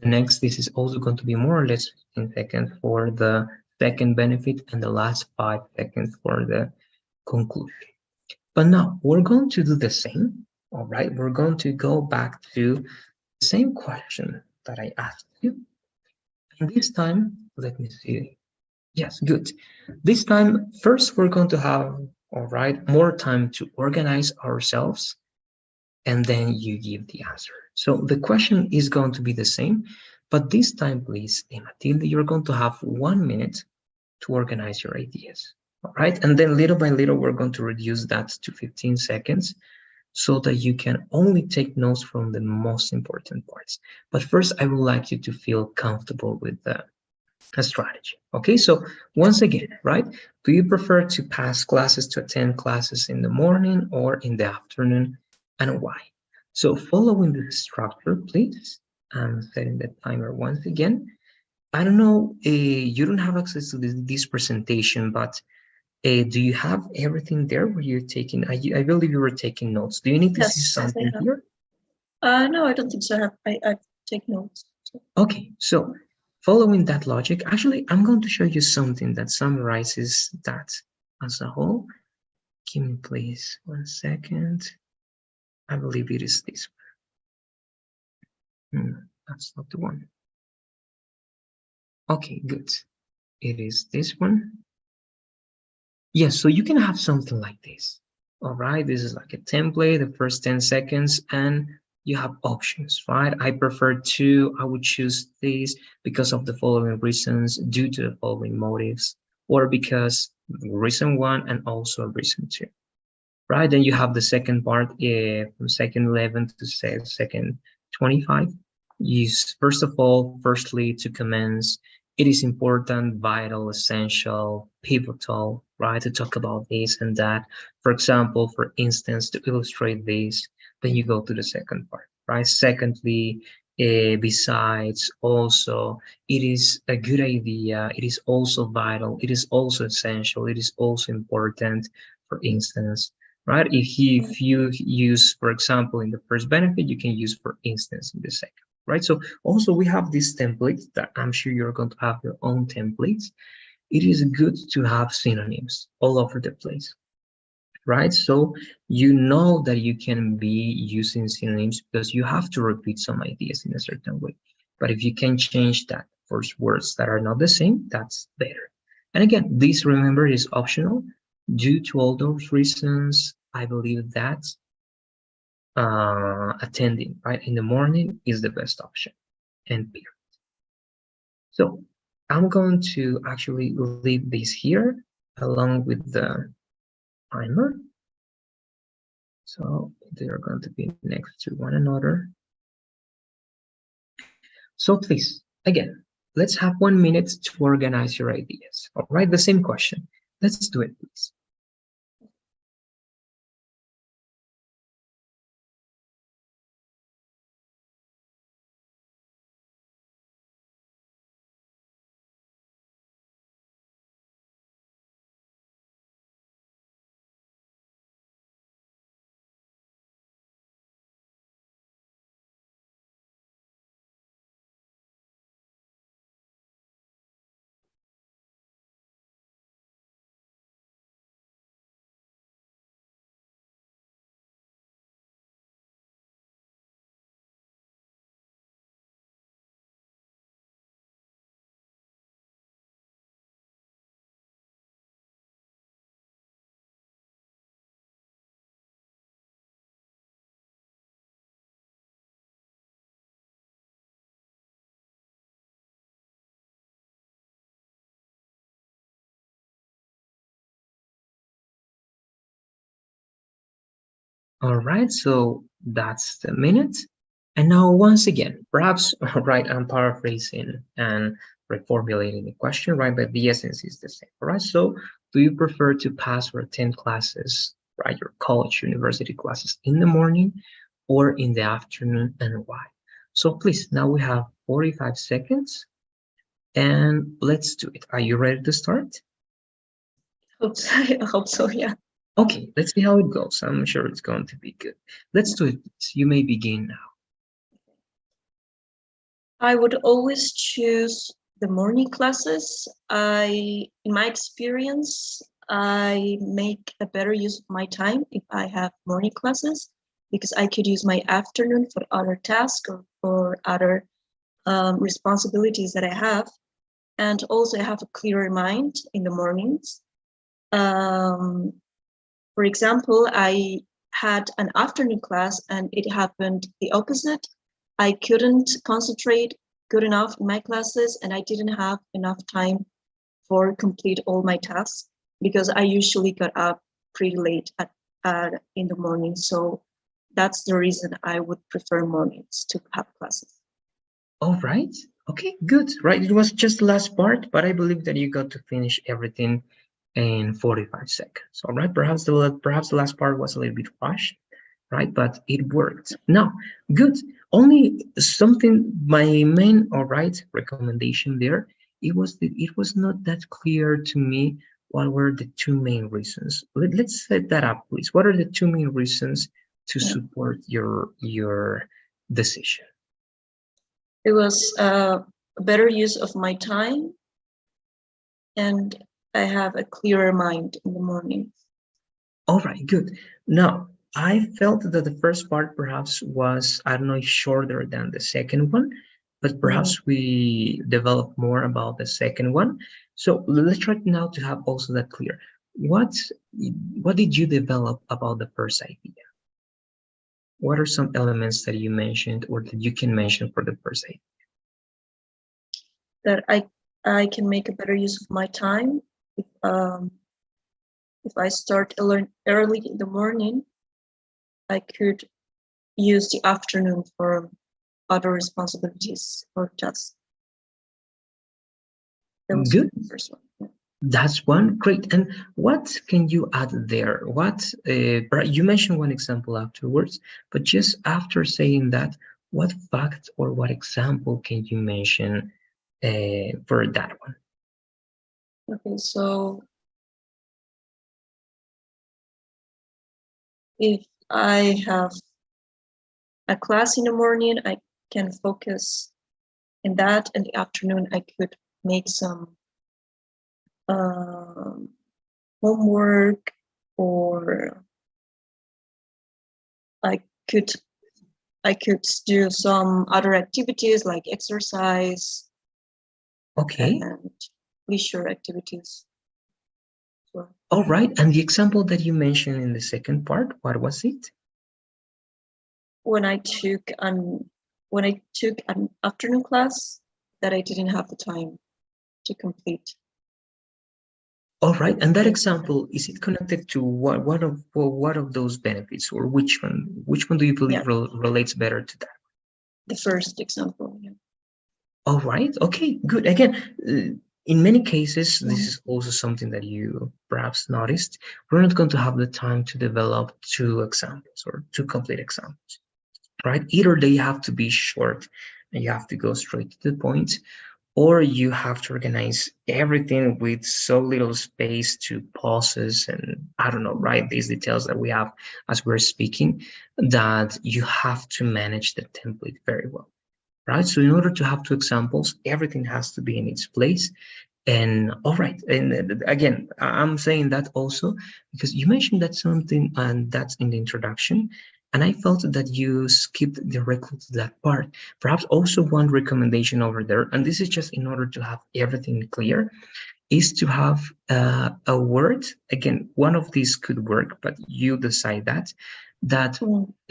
The next, this is also going to be more or less 15 seconds for the second benefit, and the last 5 seconds for the conclusion. But now we're going to do the same. All right, we're going to go back to the same question that I asked you. And this time, let me see. Yes, good. This time, first, we're going to have, all right, more time to organize ourselves, and then you give the answer. So the question is going to be the same, but this time, please, Matilde, you're going to have 1 minute to organize your ideas. All right, and then little by little, we're going to reduce that to 15 seconds so that you can only take notes from the most important parts. But first, I would like you to feel comfortable with a strategy. Okay, so once again, right, do you prefer to pass classes, to attend classes in the morning or in the afternoon, and why? So following the structure, please. I'm setting the timer once again. I don't know, you don't have access to this presentation, but do you have everything there where you're taking? I believe you were taking notes. Do you need to see something here? No, I don't think so. I take notes. Okay, so following that logic, actually, I'm going to show you something that summarizes that as a whole. Give me, please, 1 second. I believe it is this one. That's not the one. Okay, good. It is this one. Yes, so you can have something like this. All right, this is like a template, the first 10 seconds, and you have options, right? I prefer to, I would choose this because of the following reasons, due to the following motives, or because reason 1 and also reason 2, right? Then you have the second part, from second 11 to second 25. Use, first of all, firstly, to commence, it is important, vital, essential, pivotal, right? To talk about this and that. For example, for instance, to illustrate this, then you go to the second part, right? Secondly, besides, also, it is a good idea, it is also vital, it is also essential, it is also important, for instance, right? If you use, for example, in the first benefit, you can use for instance in the second, right? So also we have these templates that I'm sure you're going to have your own templates. It is good to have synonyms all over the place, right? So you know that you can be using synonyms because you have to repeat some ideas in a certain way. But if you can change that course, words that are not the same, that's better. And again, this, remember, is optional. Due to all those reasons, I believe that attending right in the morning is the best option. And period. So I'm going to actually leave this here along with the timer. So they are going to be next to one another. So please, again, let's have 1 minute to organize your ideas. All right, the same question. Let's do it, please. All right, so that's the minute. And now, once again, perhaps, right, I'm paraphrasing and reformulating the question, right, but the essence is the same, all right? So, do you prefer to pass or attend classes, right, your college, university classes in the morning or in the afternoon, and why? So, please, now we have 45 seconds, and let's do it. Are you ready to start? I hope so, yeah. Okay, let's see how it goes. I'm sure it's going to be good. Let's do it. You may begin now. I would always choose the morning classes. In my experience, I make a better use of my time if I have morning classes because I could use my afternoon for other tasks or for other responsibilities that I have. And also I have a clearer mind in the mornings. For example, I had an afternoon class and it happened the opposite. I couldn't concentrate good enough in my classes and I didn't have enough time for complete all my tasks because I usually got up pretty late in the morning. So that's the reason I would prefer mornings to have classes. All right. Okay, good. Right. It was just the last part, but I believe that you got to finish everything in 45 seconds. All right. Perhaps the last part was a little bit rushed, right? But it worked. Now, good. Only something, my main, all right, recommendation there, it was not that clear to me what were the two main reasons. Let's set that up, please. What are the two main reasons to support your decision? It was a better use of my time and I have a clearer mind in the morning. All right, good. Now, I felt that the first part perhaps was, I don't know, shorter than the second one, but perhaps we develop more about the second one. So let's try now to have also that clear. What did you develop about the first idea? What are some elements that you mentioned or that you can mention for the first idea? That I can make a better use of my time if I start early in the morning, I could use the afternoon for other responsibilities or tasks. That was Good. the first one. Yeah. That's one. Great. And what can you add there? What you mentioned one example afterwards, but just after saying that, what fact or what example can you mention for that one? Okay, so if I have a class in the morning, I can focus in that. In the afternoon, I could make some homework, or I could do some other activities like exercise Okay. and leisure activities. So All right. And the example that you mentioned in the second part, what was it? when I took an afternoon class that I didn't have the time to complete. All right. And that example, is it connected to what of those benefits, or which one? Which one do you believe relates better to that? The first example. Yeah. All right. Okay, good. Again, in many cases, this is also something that you perhaps noticed. We're not going to have the time to develop two examples or two complete examples, right? Either they have to be short and you have to go straight to the point, or you have to organize everything with so little space to pauses and I don't know, right? These details that we have as we're speaking, that you have to manage the template very well, right? So in order to have two examples, everything has to be in its place. And all right, and again, I'm saying that also because you mentioned that something, and that's in the introduction, and I felt that you skipped directly to that part. Perhaps also one recommendation over there, and this is just in order to have everything clear, is to have a word. Again, one of these could work, but you decide that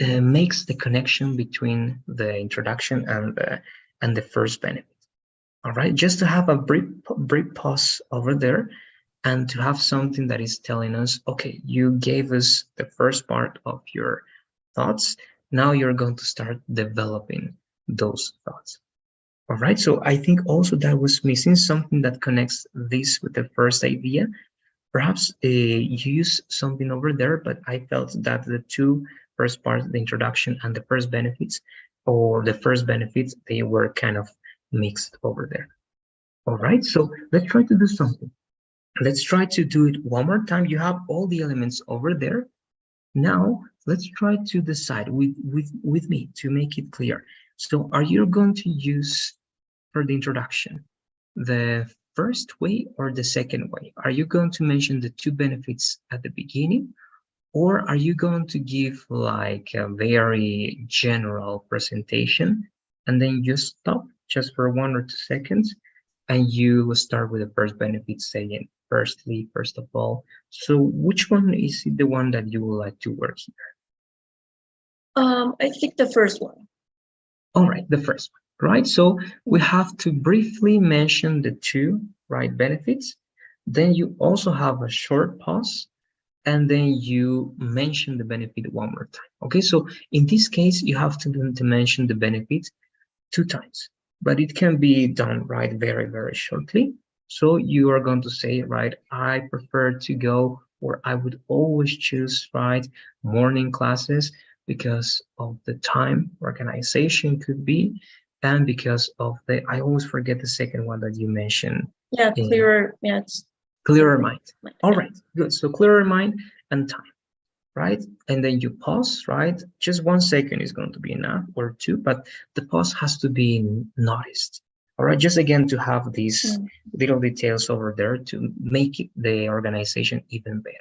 makes the connection between the introduction and the first benefit. All right, just to have a brief pause over there, and to have something that is telling us, okay, you gave us the first part of your thoughts. Now you're going to start developing those thoughts. All right, so I think also that was missing something that connects this with the first idea. Perhaps use something over there, but I felt that the two first parts, the introduction and the first benefits, or the first benefits, they were kind of mixed over there. All right, so let's try to do something. Let's try to do it one more time. You have all the elements over there. Now, let's try to decide with me to make it clear. So are you going to use for the introduction the first way or the second way? Are you going to mention the two benefits at the beginning, or are you going to give like a very general presentation and then you stop just for 1 or 2 seconds and you will start with the first benefit saying firstly, first of all? So which one is the one that you would like to work here? I think the first one. All right, the first one, right? So we have to briefly mention the two, right, benefits. Then you also have a short pause, and then you mention the benefit one more time. Okay, so in this case, you have to mention the benefit 2 times, but it can be done right very shortly. So you are going to say, right, I prefer to go, or I would always choose, right, morning classes because of the time organization could be, and because of the, I always forget the second one that you mentioned. Yeah, clearer. Yeah, it's clearer mind. All right, good. So clearer mind and time, right? And then you pause, right? Just 1 second is going to be enough, or two, but the pause has to be noticed. All right, just again to have these little details over there to make it, the organization even better.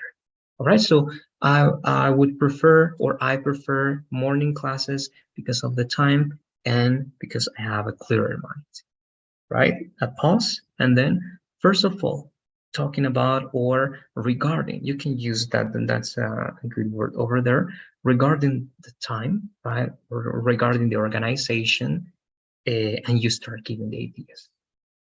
All right, so I would prefer, or I prefer morning classes because of the time and because I have a clearer mind, right? A pause, and then first of all, talking about or regarding, you can use that, and that's a good word over there, regarding the time, right? Or regarding the organization, and you start giving the ideas,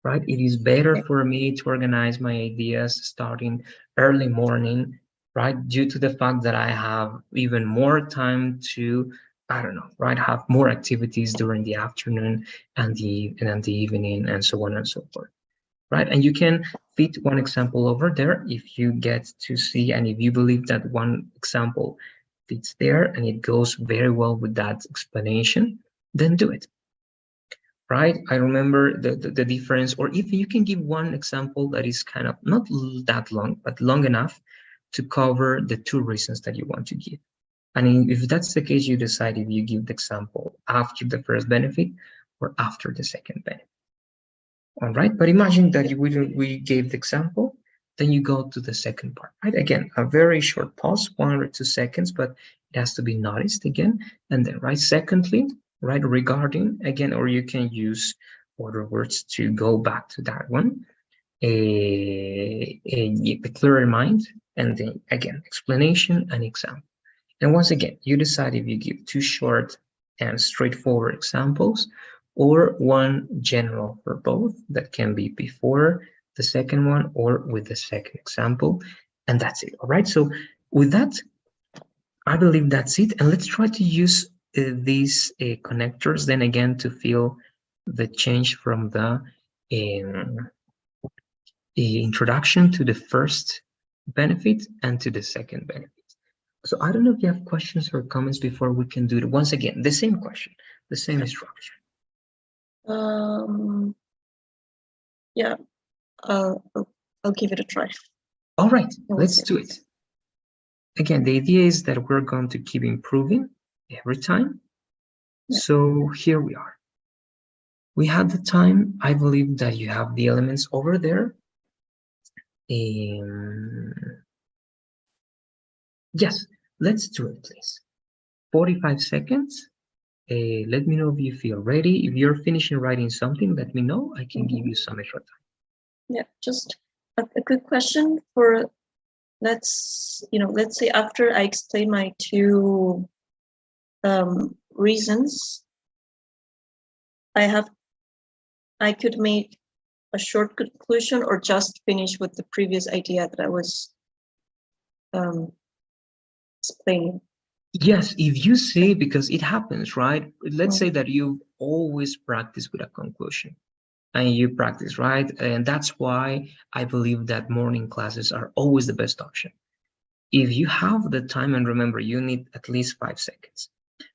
right? It is better for me to organize my ideas starting early morning, right? Due to the fact that I have even more time to, I don't know, right? Have more activities during the afternoon and the evening and so on and so forth, right? And you can fit one example over there if you get to see, and if you believe that one example fits there and it goes very well with that explanation, then do it. Right? I remember the difference, or if you can give one example that is kind of not that long, but long enough to cover the two reasons that you want to give. And if that's the case, you decide if you give the example after the first benefit or after the second benefit. All right, but imagine that we gave the example, then you go to the second part, right? Again, a very short pause, 1 or 2 seconds, but it has to be noticed again. And then, right, secondly, right, regarding again, or you can use other words, to go back to that one, the clearer mind, and then again, explanation and example. And once again, you decide if you give two short and straightforward examples or one general for both that can be before the second one or with the second example. And that's it. All right. So with that, I believe that's it. And let's try to use these connectors then again to feel the change from the introduction to the first benefit and to the second benefit. So I don't know if you have questions or comments before we can do it. Once again, the same question, the same structure. Yeah, I'll give it a try. All right, let's do it. Again, the idea is that we're going to keep improving every time. Yeah. So here we are. We had the time. I believe that you have the elements over there. Yes, let's do it, please. 45 seconds. Let me know if you feel ready. If you're finishing writing something, let me know. I can give you some extra time. Yeah, just a quick question for, let's say after I explain my two reasons, I could make a short conclusion or just finish with the previous idea that I was explaining. Yes, if you say, because it happens, right? Let's say that you always practice with a conclusion and you practice, right? And that's why I believe that morning classes are always the best option. If you have the time, and remember, you need at least 5 seconds.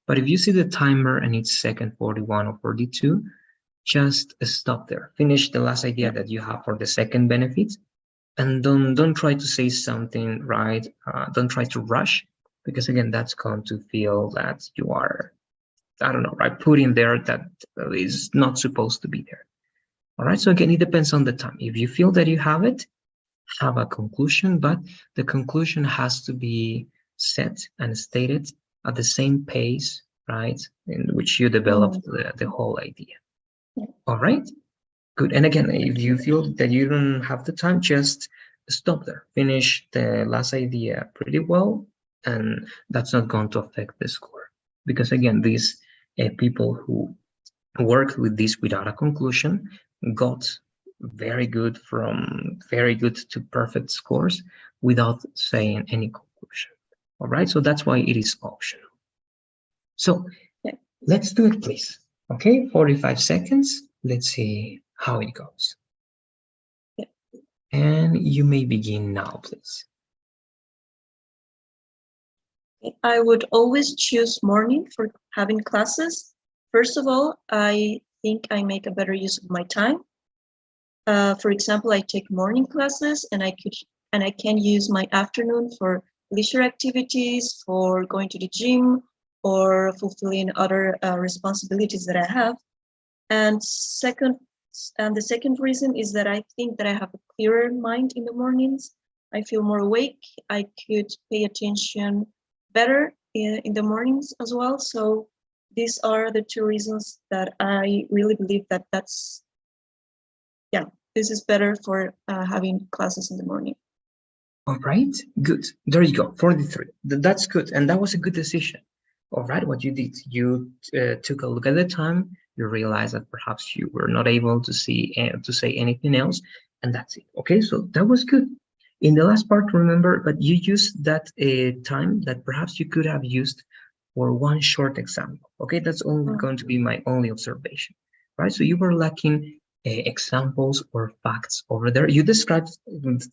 But if you see the timer and it's second 41 or 42, just stop there. Finish the last idea that you have for the second benefit. And don't try to say something, right? Don't try to rush, because again, that's going to feel that you are, I don't know, right, putting there that is not supposed to be there. All right, so again, it depends on the time. If you feel that you have it, have a conclusion, but the conclusion has to be set and stated at the same pace, right, in which you developed the whole idea. All right, good. And again, if you feel that you don't have the time, just stop there. Finish the last idea pretty well, and that's not going to affect the score. Because again, these people who worked with this without a conclusion got very good to perfect scores without saying any conclusion. All right, so that's why it is optional. So let's do it, please. Okay, 45 seconds. Let's see how it goes. And you may begin now, please. I would always choose morning for having classes. First of all, I think I make a better use of my time. For example, I take morning classes and I can use my afternoon for leisure activities, for going to the gym, or fulfilling other responsibilities that I have. And the second reason is that I think that I have a clearer mind in the mornings. I feel more awake. I could pay attention better in the mornings as well. So these are the two reasons that I really believe that this is better for having classes in the morning. All right, good. There you go, 43. That's good, and that was a good decision. All right, what you did, you took a look at the time, you realized that perhaps you were not able to say anything else, and that's it. Okay, so that was good. In the last part, remember, but you used that time that perhaps you could have used for one short example. Okay, that's only going to be my only observation, right? So you were lacking examples or facts over there. You described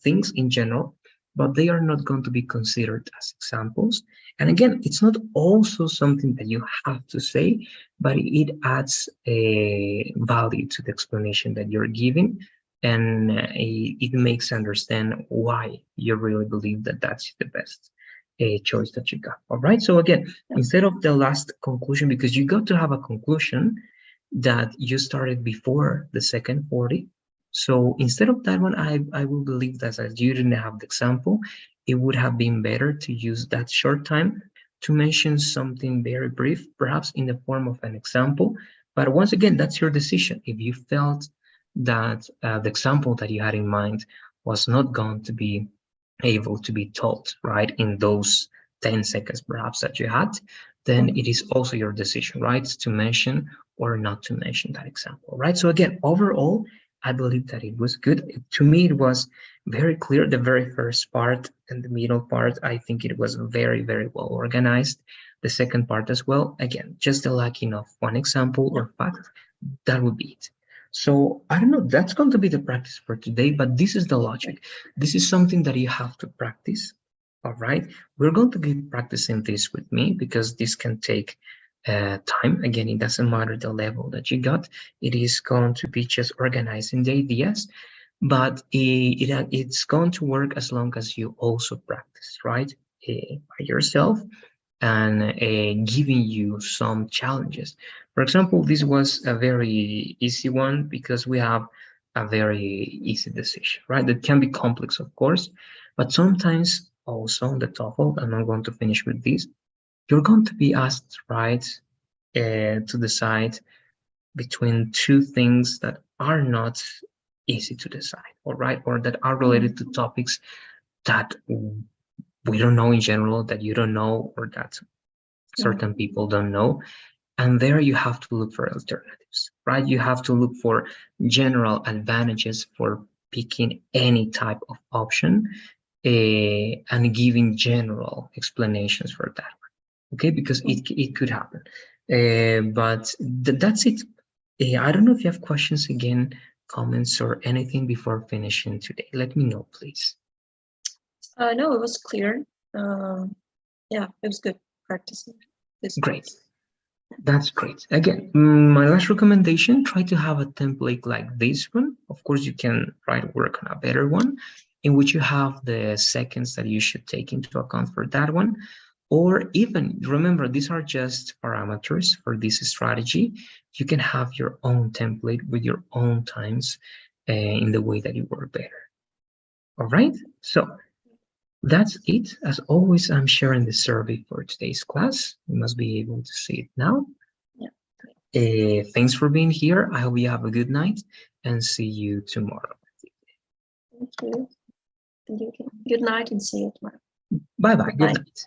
things in general, but they are not going to be considered as examples. And again, it's not also something that you have to say, but it adds a value to the explanation that you're giving, and it makes understand why you really believe that that's the best choice that you got. All right, so again, instead of the last conclusion, because you got to have a conclusion that you started before the second 40. So instead of that one, I will believe that as you didn't have the example, it would have been better to use that short time to mention something very brief, perhaps in the form of an example, But once again, that's your decision. If you felt that the example that you had in mind was not going to be able to be taught, right, in those 10 seconds perhaps that you had, then it is also your decision, right, to mention or not to mention that example, right? So again, overall, I believe that it was good. To me, it was very clear. The very first part and the middle part, I think it was very, very well organized. The second part as well, again, just the lacking of one example or fact, that would be it. So I don't know, that's going to be the practice for today, but this is the logic. This is something that you have to practice. All right, we're going to be practicing this with me because this can take time. Again, it doesn't matter the level that you got. It is going to be just organizing the ideas, but it's going to work as long as you also practice, right? By yourself and giving you some challenges. For example, this was a very easy one because we have a very easy decision, right? That can be complex, of course, but sometimes also on the TOEFL, and I'm going to finish with this, you're going to be asked, right, to decide between two things that are not easy to decide, all right, or that are related to topics that we don't know in general, that you don't know, or that certain people don't know. And there you have to look for alternatives, right? You have to look for general advantages for picking any type of option and giving general explanations for that one, okay? Because it could happen. But that's it. I don't know if you have questions again, comments, or anything before finishing today. Let me know, please. No, it was clear. Yeah, it was good practicing this. Great. That's great. Again, my last recommendation, try to have a template like this one. Of course, you can try to work on a better one in which you have the seconds that you should take into account for that one. Or even, remember, these are just parameters for this strategy. You can have your own template with your own times in the way that you work better. All right, so that's it. As always, I'm sharing the survey for today's class. You must be able to see it now. Yeah. Thanks for being here. I hope you have a good night and see you tomorrow. Thank you. Good night and see you tomorrow. Bye-bye. Good night.